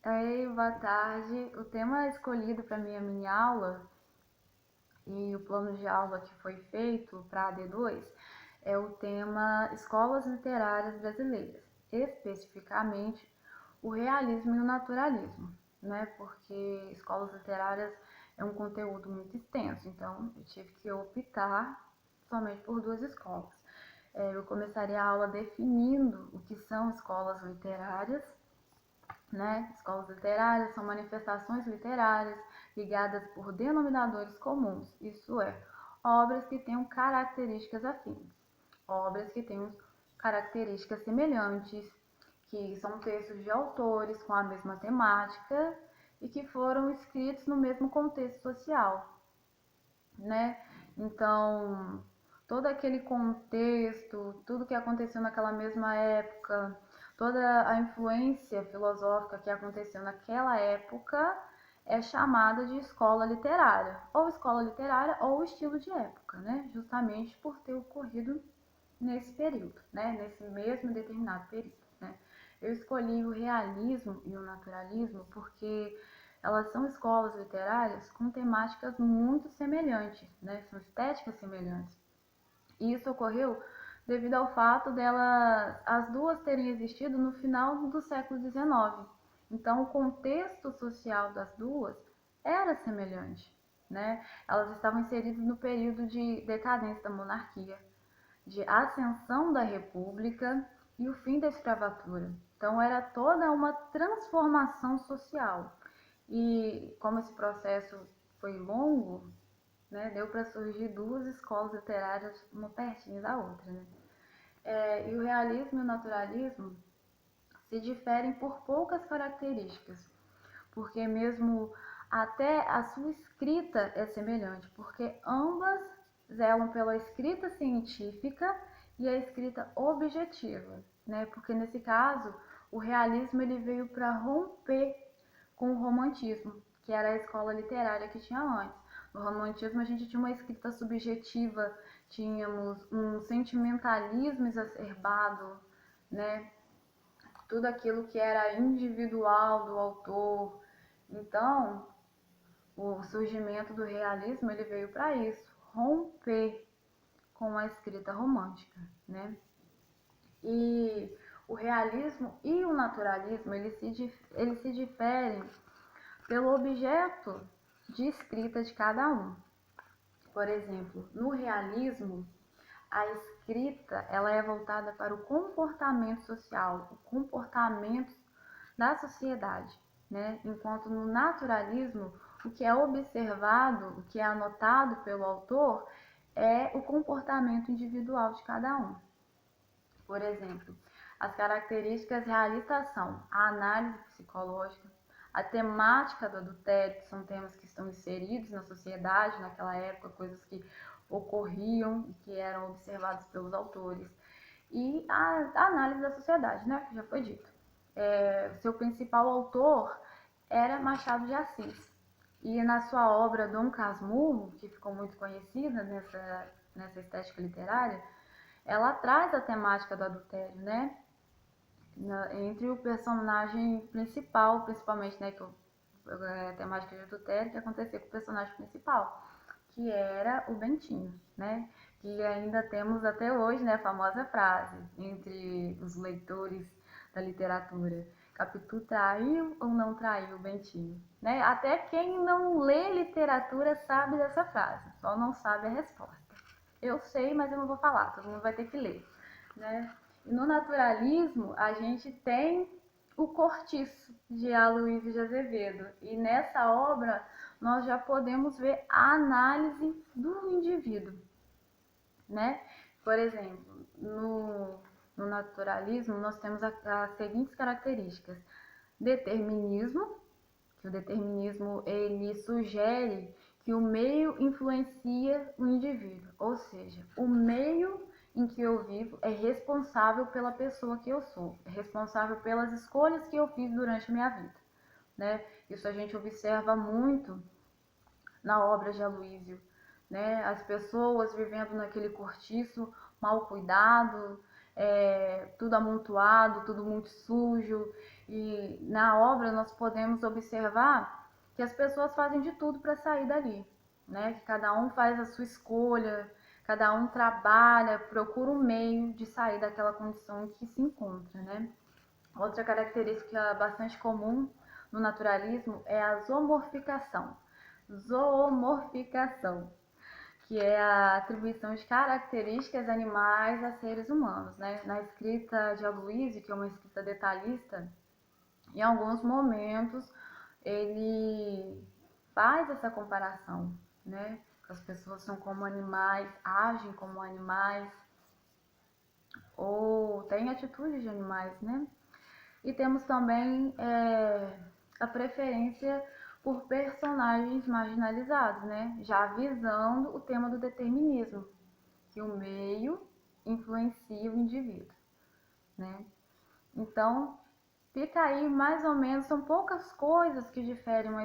Oi, boa tarde. O tema escolhido para minha aula e o plano de aula que foi feito para a AD2 é o tema Escolas Literárias Brasileiras, especificamente o realismo e o naturalismo, né? Porque escolas literárias é um conteúdo muito extenso, então eu tive que optar somente por duas escolas. Eu começaria a aula definindo o que são escolas literárias, né? Escolas literárias são manifestações literárias ligadas por denominadores comuns, isso é, obras que tenham características afins, obras que tenham características semelhantes, que são textos de autores com a mesma temática e que foram escritos no mesmo contexto social, né? Então, todo aquele contexto, tudo que aconteceu naquela mesma época, toda a influência filosófica que aconteceu naquela época é chamada de escola literária ou estilo de época, né? Justamente por ter ocorrido nesse período, né? Nesse mesmo determinado período, né? Eu escolhi o realismo e o naturalismo porque elas são escolas literárias com temáticas muito semelhantes, né? São estéticas semelhantes. E isso ocorreu devido ao fato delas, as duas terem existido no final do século XIX. Então, o contexto social das duas era semelhante, né? Elas estavam inseridas no período de decadência da monarquia, de ascensão da república e o fim da escravatura. Então, era toda uma transformação social. E como esse processo foi longo, né, deu para surgir duas escolas literárias, uma pertinho da outra. Né? E o realismo e o naturalismo se diferem por poucas características, porque mesmo até a sua escrita é semelhante, porque ambas zelam pela escrita científica e a escrita objetiva, né? Porque nesse caso, o realismo ele veio para romper com o romantismo, que era a escola literária que tinha antes. No romantismo a gente tinha uma escrita subjetiva, tínhamos um sentimentalismo exacerbado, né? Tudo aquilo que era individual do autor. Então, o surgimento do realismo ele veio para isso, romper com a escrita romântica, né? E o realismo e o naturalismo eles se diferem pelo objeto de escrita de cada um. Por exemplo, no realismo, a escrita ela é voltada para o comportamento social, o comportamento da sociedade, né? Enquanto no naturalismo, o que é observado, o que é anotado pelo autor é o comportamento individual de cada um. Por exemplo, as características realistas são a análise psicológica, a temática do adultério, que são temas que estão inseridos na sociedade naquela época, coisas que ocorriam e que eram observadas pelos autores, e a análise da sociedade, né, que já foi dito. Seu principal autor era Machado de Assis, e na sua obra Dom Casmurro, que ficou muito conhecida nessa estética literária, ela traz a temática do adultério, né? Entre o personagem principal, principalmente, né? A temática de adultério que acontecia com o personagem principal, que era o Bentinho, né? Que ainda temos até hoje, né? A famosa frase entre os leitores da literatura: Capitu traiu ou não traiu o Bentinho? Né? Até quem não lê literatura sabe dessa frase, só não sabe a resposta. Eu sei, mas eu não vou falar, todo mundo vai ter que ler, né? E no naturalismo, a gente tem o Cortiço, de Aloysio de Azevedo. E nessa obra, nós já podemos ver a análise do indivíduo, né? Por exemplo, no naturalismo, nós temos as seguintes características. Determinismo, que o determinismo ele sugere que o meio influencia o indivíduo, ou seja, o meio em que eu vivo é responsável pela pessoa que eu sou, é responsável pelas escolhas que eu fiz durante minha vida, né? Isso a gente observa muito na obra de Aloysio, né? As pessoas vivendo naquele cortiço mal cuidado, tudo amontoado, tudo muito sujo. E na obra nós podemos observar que as pessoas fazem de tudo para sair dali, né? Que cada um faz a sua escolha, cada um trabalha, procura um meio de sair daquela condição em que se encontra, né? Outra característica bastante comum no naturalismo é a zoomorficação. Zoomorficação, que é a atribuição de características animais a seres humanos, né? Na escrita de Aloysio, que é uma escrita detalhista, em alguns momentos ele faz essa comparação, né? As pessoas são como animais, agem como animais, ou têm atitudes de animais, né? E temos também a preferência por personagens marginalizados, né? Já visando o tema do determinismo, que o meio influencia o indivíduo, né? Então, fica aí mais ou menos, são poucas coisas que diferem uma